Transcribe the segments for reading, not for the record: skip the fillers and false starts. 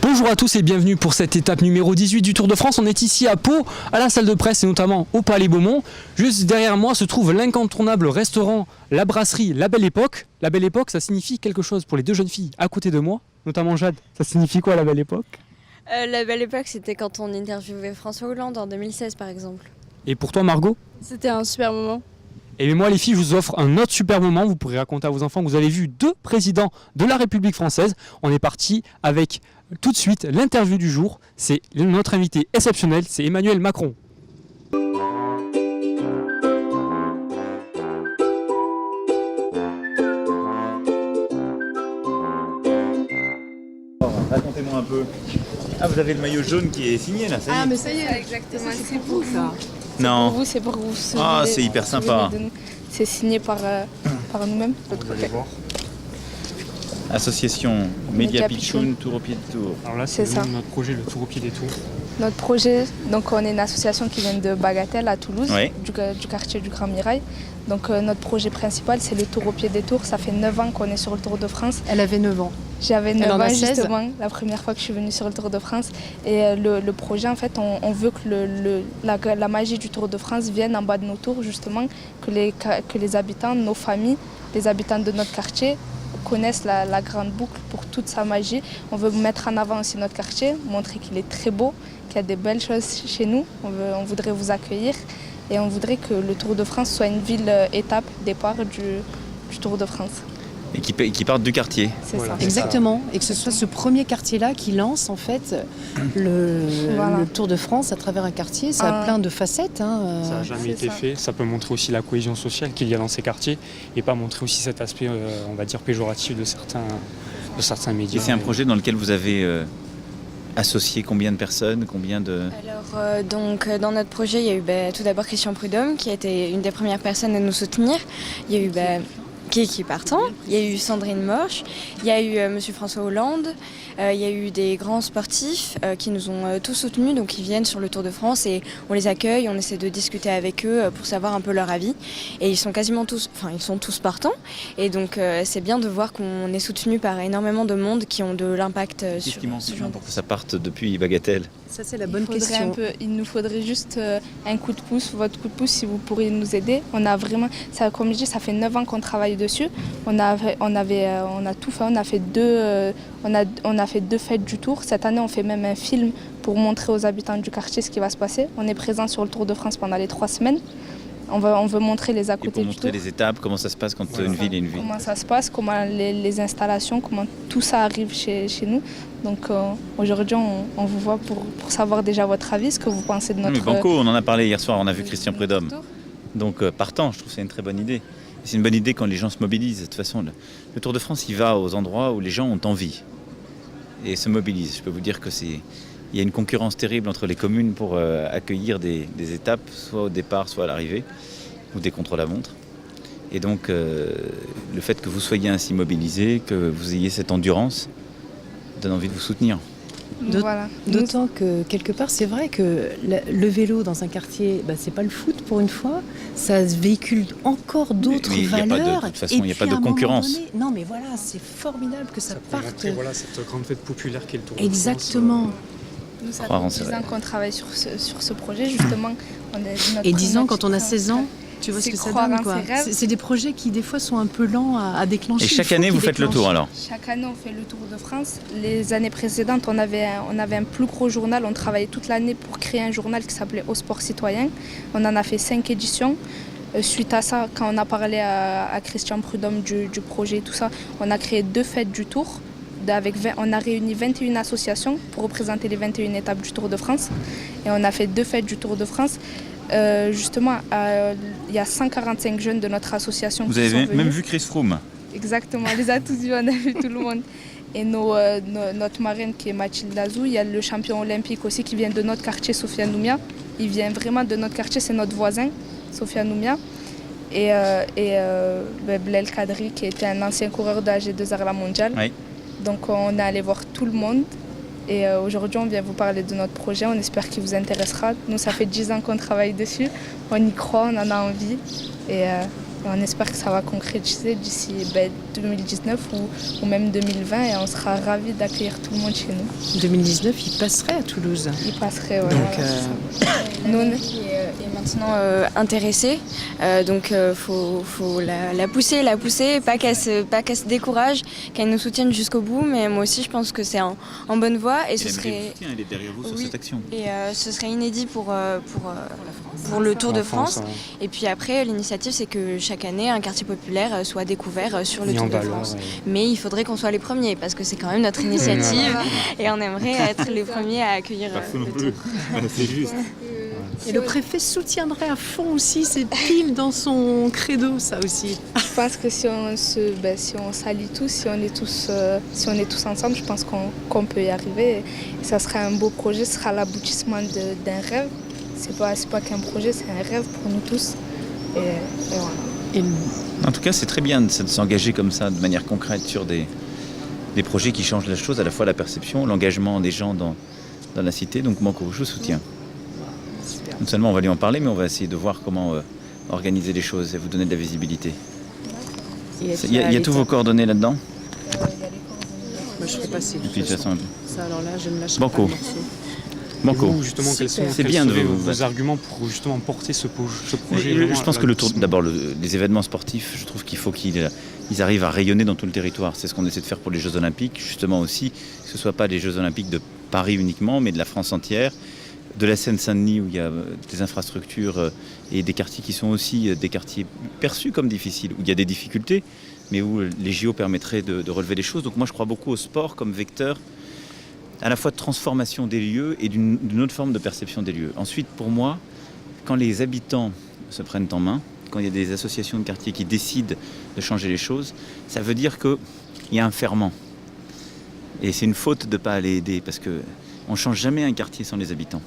Bonjour à tous et bienvenue pour cette étape numéro 18 du Tour de France. On est ici à Pau, à la salle de presse et notamment au Palais Beaumont. Juste derrière moi se trouve l'incontournable restaurant, la brasserie La Belle Époque. La Belle Époque, ça signifie quelque chose pour les deux jeunes filles à côté de moi, notamment Jade. Ça signifie quoi la Belle Époque? La Belle Époque, c'était quand on interviewait François Hollande en 2016 par exemple. Et pour toi Margot? C'était un super moment. Et moi les filles, je vous offre un autre super moment. Vous pourrez raconter à vos enfants que vous avez vu deux présidents de la République française. On est parti avec tout de suite l'interview du jour. C'est notre invité exceptionnel, c'est Emmanuel Macron. Racontez-moi un peu. Ah, vous avez le maillot jaune qui est signé là, ça y est. Ah mais ça y est, exactement, c'est pour vous ça. Non. Pour vous, c'est pour vous. Ah, c'est hyper sympa. C'est signé par nous-mêmes. Association Média Média Pitchoun, Tour au pied de Tour. Alors là C'est ça. notre projet, le Tour au pied des Tours. Notre projet, donc on est une association qui vient de Bagatelle à Toulouse, Oui. du quartier du Grand Mirail. Donc notre projet principal, c'est le Tour au pied des Tours. Ça fait 9 ans qu'on est sur le Tour de France. Elle avait 9 ans. J'avais 9 en a ans 16. justement, la première fois que je suis venue sur le Tour de France. Et le projet, en fait, on veut que la magie du Tour de France vienne en bas de nos tours, justement, que les habitants, nos familles, les habitants de notre quartier connaissent la grande boucle pour toute sa magie. On veut mettre en avant aussi notre quartier, montrer qu'il est très beau, qu'il y a des belles choses chez nous. On voudrait vous accueillir et on voudrait que le Tour de France soit une ville étape, départ du Tour de France. Et qui partent du quartier. C'est Voilà. ça. Exactement. Et que ce soit ce premier quartier-là qui lance en fait Voilà. le Tour de France à travers un quartier. Ça a plein de facettes. Hein. Ça n'a jamais c'est été ça. fait. Ça peut montrer aussi la cohésion sociale qu'il y a dans ces quartiers et pas montrer aussi cet aspect, on va dire, péjoratif de certains médias. Et c'est un projet dans lequel vous avez associé combien de personnes, combien de... Alors dans notre projet, il y a eu tout d'abord Christian Prudhomme qui a été une des premières personnes à nous soutenir. Il y a eu Kiki Partant, il y a eu Sandrine Morche, il y a eu Monsieur François Hollande, il y a eu des grands sportifs qui nous ont tous soutenus, donc ils viennent sur le Tour de France et on les accueille, on essaie de discuter avec eux pour savoir un peu leur avis. Et ils sont tous partants. Et donc c'est bien de voir qu'on est soutenu par énormément de monde qui ont de l'impact Qu'est-ce sur qui manque ce maintenant genre pour que ça parte depuis Bagatelle? Ça c'est la bonne question. Il nous faudrait juste un coup de pouce, votre coup de pouce si vous pourriez nous aider. On a vraiment, ça, comme je dis, ça fait 9 ans qu'on travaille dessus. On a tout fait, on a fait 2 fêtes du Tour. Cette année, on fait même un film pour montrer aux habitants du quartier ce qui va se passer. On est présent sur le Tour de France pendant les 3 semaines. On veut montrer les à Et côté pour du montrer Tour. les étapes, comment ça se passe quand une ville est une ville. Comment ça se passe, comment les installations, comment tout ça arrive chez nous. Donc aujourd'hui, on vous voit pour savoir déjà votre avis, ce que vous pensez de Non, mais notre... Banco, on en a parlé hier soir, on a vu Christian notre Prudhomme. Tour. Donc partant, je trouve que c'est une très bonne idée. C'est une bonne idée quand les gens se mobilisent. De toute façon, le Tour de France, il va aux endroits où les gens ont envie et se mobilisent. Je peux vous dire que il y a une concurrence terrible entre les communes pour accueillir des étapes, soit au départ, soit à l'arrivée, ou des contre-la-montre. Et donc, le fait que vous soyez ainsi mobilisés, que vous ayez cette endurance, donne envie de vous soutenir. Voilà. D'autant que quelque part c'est vrai que le vélo dans un quartier, c'est pas le foot pour une fois. Ça véhicule encore d'autres Mais il y a pas de- valeurs. de toute façon, Et il n'y a puis, pas de à un moment concurrence. donné- non mais voilà, c'est formidable que ça peut parte. montrer cette grande fête populaire qu'est le Tour de Exactement. Nous, ça Croire en fait ses 10 ans rêves. qu'on travaille sur ce projet, justement. Et 10 ans quand on a 16 ans. Tu vois ce C'est que ça croire donne en quoi. ses rêves. C'est des projets qui des fois sont un peu lents à déclencher. Et Il chaque faut année, qu'ils vous faites le déclenchent. tour alors. Chaque année, on fait le Tour de France. Les années précédentes, on avait un plus gros journal. On travaillait toute l'année pour créer un journal qui s'appelait Au Sport Citoyen. On en a fait 5 éditions. Suite à ça, quand on a parlé à Christian Prudhomme du projet et tout ça, on a créé 2 fêtes du Tour. On a réuni 21 associations pour représenter les 21 étapes du Tour de France. Et on a fait 2 fêtes du Tour de France. Justement, il y a 145 jeunes de notre association Vous qui avez sont venus. même vu Chris Froome. Exactement, on les a tous vus, on a vu tout le monde. Et notre marraine qui est Mathilde Lazou, il y a le champion olympique aussi qui vient de notre quartier, Sofiane Noumia. Il vient vraiment de notre quartier, c'est notre voisin, Sofiane Noumia. Et Blel Kadri qui était un ancien coureur de AG2R la mondiale. Oui. Donc on est allé voir tout le monde. Et aujourd'hui, on vient vous parler de notre projet. On espère qu'il vous intéressera. Nous, ça fait 10 ans qu'on travaille dessus. On y croit, on en a envie. Et Et on espère que ça va concrétiser d'ici 2019 ou même 2020 et on sera ravis d'accueillir tout le monde chez nous. 2019, il passerait à Toulouse. Il passerait, ouais. Donc, Nous, Est maintenant intéressée, donc faut la pousser, pas qu'elle se décourage, qu'elle nous soutienne jusqu'au bout, mais moi aussi je pense que c'est en bonne voie et ce serait... Elle est derrière vous sur Oui. cette action. Et ce serait inédit pour le Tour de France. Et puis après, l'initiative, c'est que chaque année, un quartier populaire soit découvert sur le Mis Tour en de valeur, France. ouais. Mais il faudrait qu'on soit les premiers, parce que c'est quand même notre initiative. Et on aimerait être les premiers à accueillir le Tour. C'est juste. Et le préfet soutiendrait à fond aussi, c'est pile dans son credo, ça aussi. je pense que si on s'allie tous, si on est tous ensemble, je pense qu'on peut y arriver. Et ça sera un beau projet, ce sera l'aboutissement d'un rêve. C'est pas qu'un projet, c'est un rêve pour nous tous. Et voilà. Et En tout cas, c'est très bien de s'engager comme ça, de manière concrète, sur des projets qui changent la chose, à la fois la perception, l'engagement des gens dans la cité. Donc, Manco, je vous soutiens. Non seulement on va lui en parler, mais on va essayer de voir comment organiser les choses et vous donner de la visibilité. Il y a tous vos coordonnées là-dedans. Moi, je ferai passer. Et puis, de toute façon, Ça, alors là, je ne lâche Banco. pas le morceau. Manco. Vous, justement, quels sont C'est bien de vos vous- arguments pour justement porter ce projet Je vraiment pense à que le tour, l'aboutissement. d'abord, les événements sportifs, je trouve qu'il faut qu'ils arrivent à rayonner dans tout le territoire. C'est ce qu'on essaie de faire pour les Jeux Olympiques, justement aussi, que ce ne soit pas les Jeux Olympiques de Paris uniquement, mais de la France entière, de la Seine-Saint-Denis où il y a des infrastructures et des quartiers qui sont aussi des quartiers perçus comme difficiles, où il y a des difficultés, mais où les JO permettraient de relever les choses. Donc moi, je crois beaucoup au sport comme vecteur à la fois de transformation des lieux et d'une autre forme de perception des lieux. Ensuite, pour moi, quand les habitants se prennent en main, quand il y a des associations de quartier qui décident de changer les choses, ça veut dire qu'il y a un ferment. Et c'est une faute de ne pas aller aider, parce qu'on ne change jamais un quartier sans les habitants.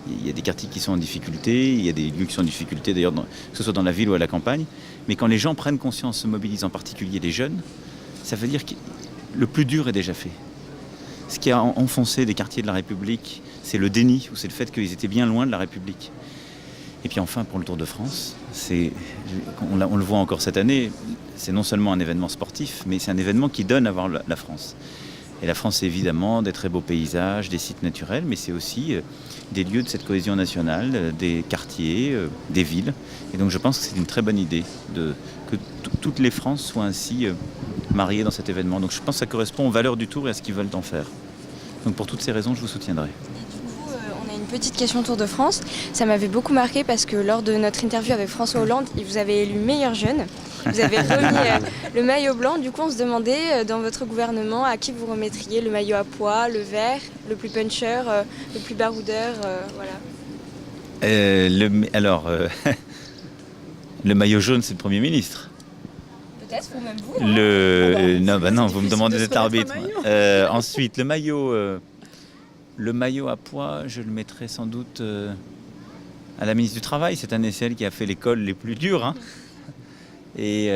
Il y a des quartiers qui sont en difficulté, il y a des lieux qui sont en difficulté, d'ailleurs, que ce soit dans la ville ou à la campagne. Mais quand les gens prennent conscience, se mobilisent, en particulier les jeunes, ça veut dire que le plus dur est déjà fait. Ce qui a enfoncé les quartiers de la République, c'est le déni, ou c'est le fait qu'ils étaient bien loin de la République. Et puis enfin, pour le Tour de France, on le voit encore cette année, c'est non seulement un événement sportif, mais c'est un événement qui donne à voir la France. Et la France, c'est évidemment des très beaux paysages, des sites naturels, mais c'est aussi des lieux de cette cohésion nationale, des quartiers, des villes. Et donc je pense que c'est une très bonne idée que toutes les France soient ainsi mariées dans cet événement. Donc je pense que ça correspond aux valeurs du Tour et à ce qu'ils veulent en faire. Donc pour toutes ces raisons, je vous soutiendrai. On a une petite question Tour de France. Ça m'avait beaucoup marqué parce que lors de notre interview avec François Hollande, il vous avait élu meilleur jeune. Vous avez remis le maillot blanc. Du coup, on se demandait dans votre gouvernement à qui vous remettriez le maillot à pois, le vert, le plus puncher, le plus baroudeur, voilà. Le maillot jaune, c'est le Premier ministre. Peut-être, ou même vous. Non, vous me demandez de se d'être remettre arbitre. un Ensuite, le maillot à pois, je le mettrai sans doute à la ministre du Travail. C'est un celle qui a fait l'école les plus dures. Hein. Et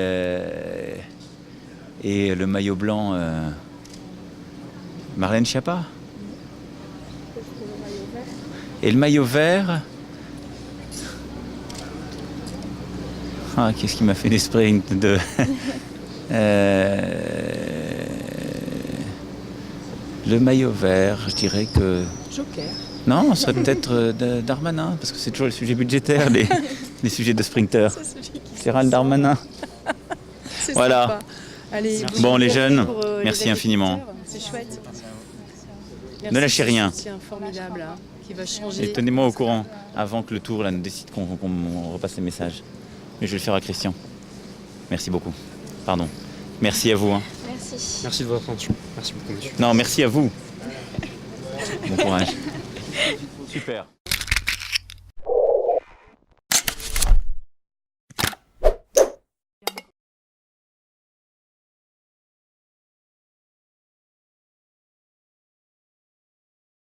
le maillot blanc, Marlène Schiappa. Et le maillot vert, qu'est-ce qui m'a fait l'esprit de... Le maillot vert, je dirais que... Joker. Non, ce serait peut-être Darmanin, parce que c'est toujours le sujet budgétaire, les sujets de sprinter. Gérald Darmanin. C'est Voilà. sympa. Allez, Merci. Bon, les merci jeunes, pour, merci les infiniment. agriculteurs. C'est chouette. Ne lâchez rien. C'est un formidable hein, qui va Et changer. tenez-moi au courant avant que le tour là, ne décide qu'on repasse les messages. Mais je vais le faire à Christian. Merci beaucoup. Pardon. Merci à vous. Hein. Merci. Merci de votre attention. Merci beaucoup, monsieur. Non, merci à vous. Bon courage. Super.